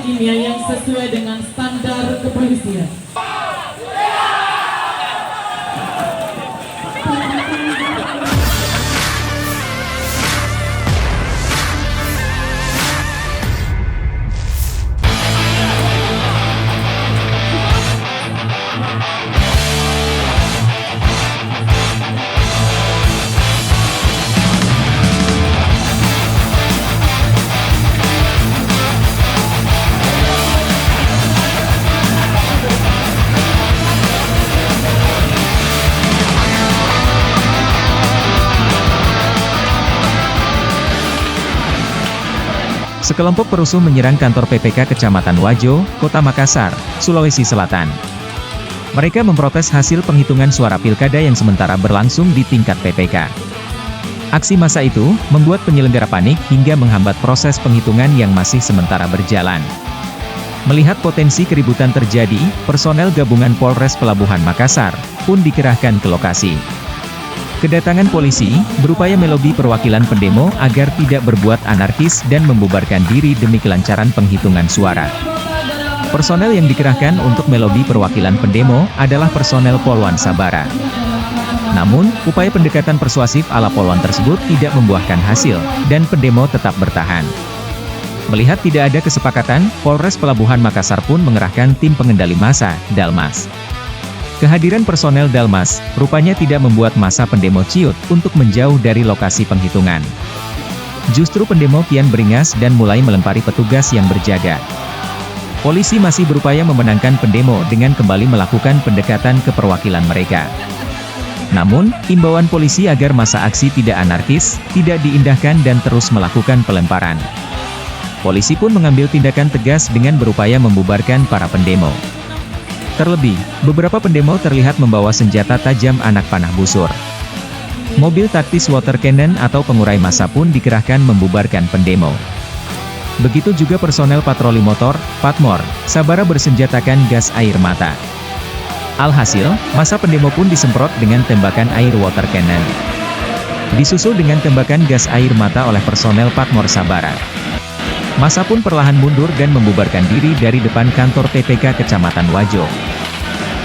kimia yang sesuai dengan standar kepolisian. Sekelompok perusuh menyerang kantor PPK Kecamatan Wajo, Kota Makassar, Sulawesi Selatan. Mereka memprotes hasil penghitungan suara pilkada yang sementara berlangsung di tingkat PPK. Aksi massa itu membuat penyelenggara panik hingga menghambat proses penghitungan yang masih sementara berjalan. Melihat potensi keributan terjadi, personel gabungan Polres Pelabuhan Makassar pun dikerahkan ke lokasi. Kedatangan polisi berupaya melobi perwakilan pendemo agar tidak berbuat anarkis dan membubarkan diri demi kelancaran penghitungan suara. Personel yang dikerahkan untuk melobi perwakilan pendemo adalah personel Poluan Sabara. Namun, upaya pendekatan persuasif ala Poluan tersebut tidak membuahkan hasil, dan pendemo tetap bertahan. Melihat tidak ada kesepakatan, Polres Pelabuhan Makassar pun mengerahkan tim pengendali massa, Dalmas. Kehadiran personel Dalmas, rupanya tidak membuat massa pendemo ciut untuk menjauh dari lokasi penghitungan. Justru pendemo kian beringas dan mulai melempari petugas yang berjaga. Polisi masih berupaya memenangkan pendemo dengan kembali melakukan pendekatan ke perwakilan mereka. Namun, imbauan polisi agar massa aksi tidak anarkis, tidak diindahkan dan terus melakukan pelemparan. Polisi pun mengambil tindakan tegas dengan berupaya membubarkan para pendemo. Terlebih, beberapa pendemo terlihat membawa senjata tajam anak panah busur. Mobil taktis water cannon atau pengurai massa pun dikerahkan membubarkan pendemo. Begitu juga personel patroli motor, Patmor, Sabara bersenjatakan gas air mata. Alhasil, massa pendemo pun disemprot dengan tembakan air water cannon. Disusul dengan tembakan gas air mata oleh personel Patmor Sabara. Massa pun perlahan mundur dan membubarkan diri dari depan kantor PPK Kecamatan Wajo.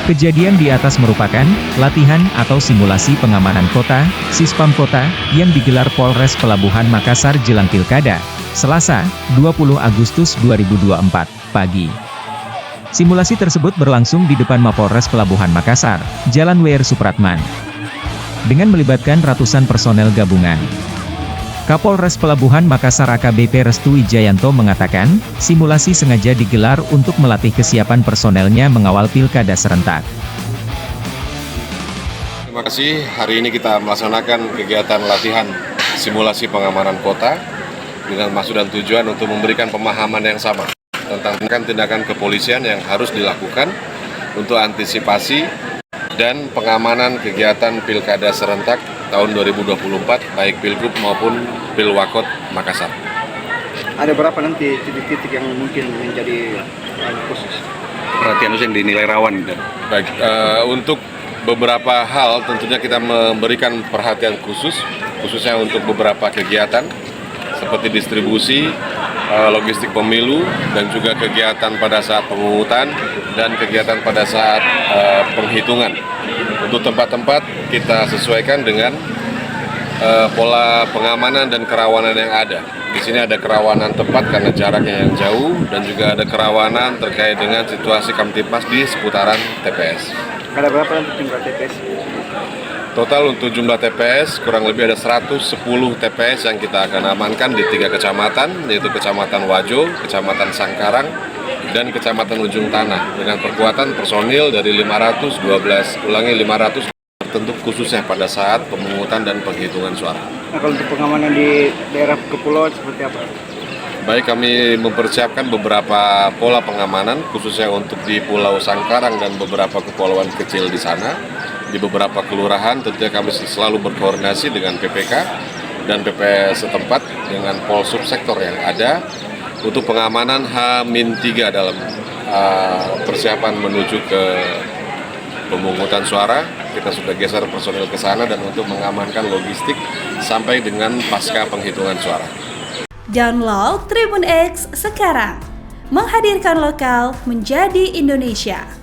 Kejadian di atas merupakan latihan atau simulasi pengamanan kota, Sispam Kota, yang digelar Polres Pelabuhan Makassar jelang Pilkada, Selasa, 20 Agustus 2024, pagi. Simulasi tersebut berlangsung di depan Mapolres Pelabuhan Makassar, Jalan W.R. Supratman, dengan melibatkan ratusan personel gabungan. Kapolres Pelabuhan Makassar AKBP Restu Wijayanto mengatakan, simulasi sengaja digelar untuk melatih kesiapan personelnya mengawal pilkada serentak. Terima kasih, hari ini kita melaksanakan kegiatan latihan simulasi pengamanan kota dengan maksud dan tujuan untuk memberikan pemahaman yang sama tentang tindakan kepolisian yang harus dilakukan untuk antisipasi dan pengamanan kegiatan pilkada serentak tahun 2024, baik Pilgub maupun Pilwakot Makassar. Ada berapa nanti titik-titik yang mungkin menjadi khusus? Perhatian yang dinilai rawan. Baik, untuk beberapa hal tentunya kita memberikan perhatian khususnya untuk beberapa kegiatan seperti distribusi, logistik pemilu, dan juga kegiatan pada saat pemungutan dan kegiatan pada saat penghitungan. Untuk tempat-tempat kita sesuaikan dengan pola pengamanan dan kerawanan yang ada. Di sini ada kerawanan tempat karena jaraknya yang jauh, dan juga ada kerawanan terkait dengan situasi Kamtipmas di seputaran TPS. Ada berapa nanti jumlah TPS? Total untuk jumlah TPS kurang lebih ada 110 TPS yang kita akan amankan di 3 kecamatan, yaitu Kecamatan Wajo, Kecamatan Sangkarang, dan Kecamatan Ujung Tanah, dengan perkuatan personil dari 500 tertentu khususnya pada saat pemungutan dan penghitungan suara. Nah, kalau untuk pengamanan di daerah kepulauan seperti apa? Baik, kami mempersiapkan beberapa pola pengamanan khususnya untuk di Pulau Sangkarang dan beberapa kepulauan kecil di sana. Di beberapa kelurahan tentunya kami selalu berkoordinasi dengan PPK dan PPS setempat dengan Polsub sektor yang ada untuk pengamanan H-3 dalam persiapan menuju ke pemungutan suara. Kita sudah geser personil ke sana dan untuk mengamankan logistik sampai dengan pasca penghitungan suara. Download Tribun X sekarang, menghadirkan lokal menjadi Indonesia.